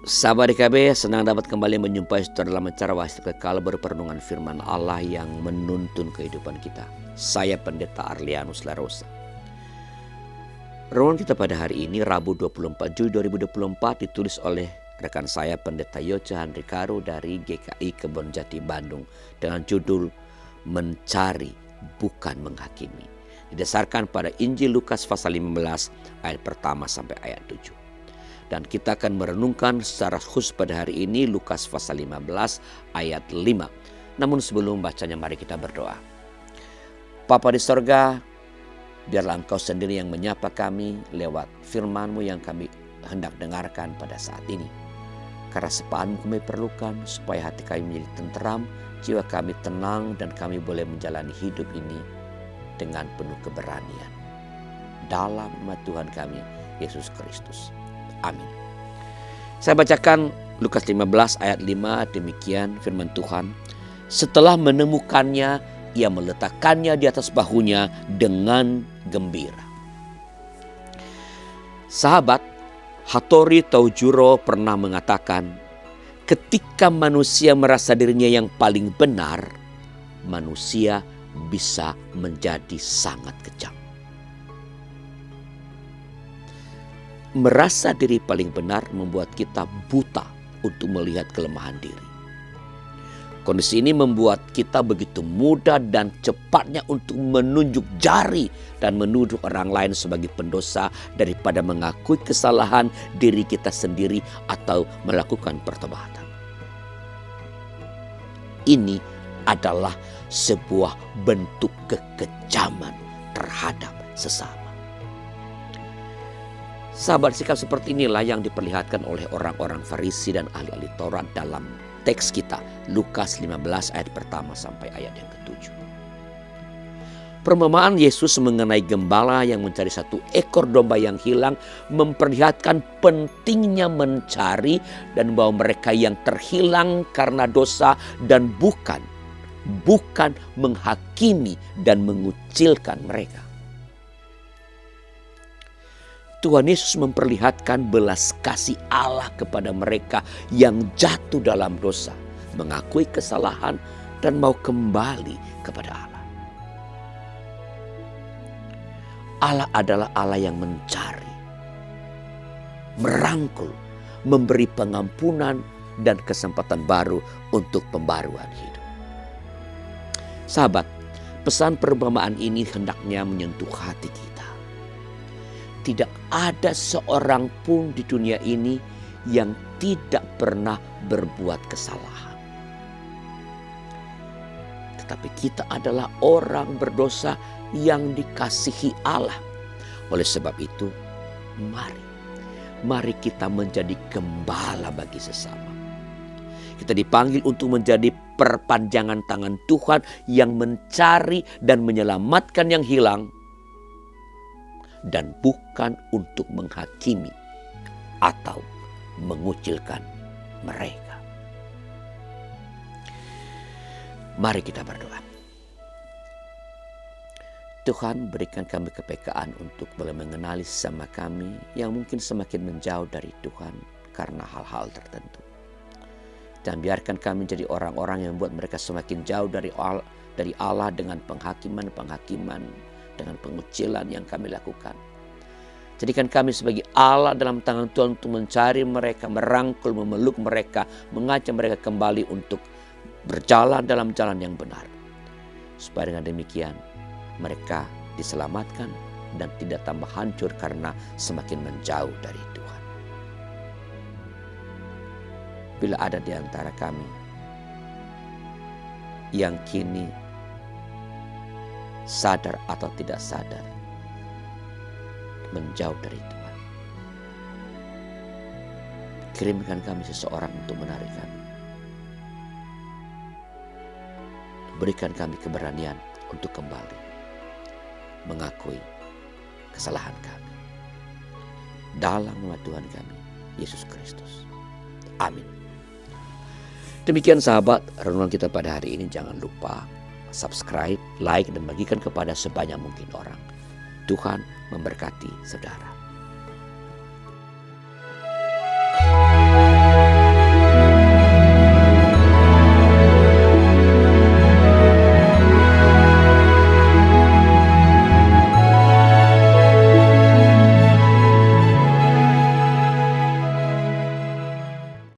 Sahabat DKB, senang dapat kembali menjumpai saudara dalam acara Wahyu Kekal berperenungan firman Allah yang menuntun kehidupan kita. Saya Pendeta Arlianus Larosa. Renungan kita pada hari ini Rabu 24 Juli 2024 ditulis oleh rekan saya Pendeta Yoce Handri Karo dari GKI Kebonjati Bandung dengan judul Mencari Bukan Menghakimi. Didasarkan pada Injil Lukas pasal 15 ayat pertama sampai ayat 7. Dan kita akan merenungkan secara khusus pada hari ini Lukas pasal 15 ayat 5. Namun sebelum bacanya mari kita berdoa. Bapa di sorga, biarlah Engkau sendiri yang menyapa kami lewat firman-Mu yang kami hendak dengarkan pada saat ini. Karena sepahan kami perlukan supaya hati kami menjadi tenteram, jiwa kami tenang dan kami boleh menjalani hidup ini dengan penuh keberanian. Dalam nama Tuhan kami, Yesus Kristus. Amin. Saya bacakan Lukas 15 ayat 5, demikian firman Tuhan. Setelah menemukannya, ia meletakkannya di atas bahunya dengan gembira. Sahabat, Hattori Taujuro pernah mengatakan, ketika manusia merasa dirinya yang paling benar, manusia bisa menjadi sangat kejam. Merasa diri paling benar membuat kita buta untuk melihat kelemahan diri. Kondisi ini membuat kita begitu mudah dan cepatnya untuk menunjuk jari dan menuduh orang lain sebagai pendosa daripada mengakui kesalahan diri kita sendiri atau melakukan pertobatan. Ini adalah sebuah bentuk kekejaman terhadap sesama. Sahabat, sikap seperti inilah yang diperlihatkan oleh orang-orang Farisi dan ahli-ahli Taurat dalam teks kita Lukas 15 ayat pertama sampai ayat yang ke-7. Perumpamaan Yesus mengenai gembala yang mencari satu ekor domba yang hilang memperlihatkan pentingnya mencari dan bahwa mereka yang terhilang karena dosa dan bukan menghakimi dan mengucilkan mereka. Tuhan Yesus memperlihatkan belas kasih Allah kepada mereka yang jatuh dalam dosa, mengakui kesalahan dan mau kembali kepada Allah. Allah adalah Allah yang mencari, merangkul, memberi pengampunan dan kesempatan baru untuk pembaruan hidup. Sahabat, pesan perumpamaan ini hendaknya menyentuh hati kita. Tidak ada seorang pun di dunia ini yang tidak pernah berbuat kesalahan. Tetapi kita adalah orang berdosa yang dikasihi Allah. Oleh sebab itu, mari kita menjadi gembala bagi sesama. Kita dipanggil untuk menjadi perpanjangan tangan Tuhan yang mencari dan menyelamatkan yang hilang. Dan bukan untuk menghakimi atau mengucilkan mereka. Mari kita berdoa. Tuhan, berikan kami kepekaan untuk boleh mengenali sesama kami yang mungkin semakin menjauh dari Tuhan karena hal-hal tertentu. Dan biarkan kami jadi orang-orang yang membuat mereka semakin jauh dari Allah dengan penghakiman, dengan pengucilan yang kami lakukan. Jadikan kami sebagai Allah dalam tangan Tuhan untuk mencari mereka, merangkul, memeluk mereka, mengajak mereka kembali untuk berjalan dalam jalan yang benar. Supaya dengan demikian mereka diselamatkan dan tidak tambah hancur karena semakin menjauh dari Tuhan. Bila ada di antara kami yang kini sadar atau tidak sadar menjauh dari Tuhan, kirimkan kami seseorang untuk menarik kami. Berikan kami keberanian untuk kembali mengakui kesalahan kami. Dalam nama Tuhan kami, Yesus Kristus. Amin. Demikian sahabat, renungan kita pada hari ini. Jangan lupa subscribe, like, dan bagikan kepada sebanyak mungkin orang. Tuhan memberkati saudara.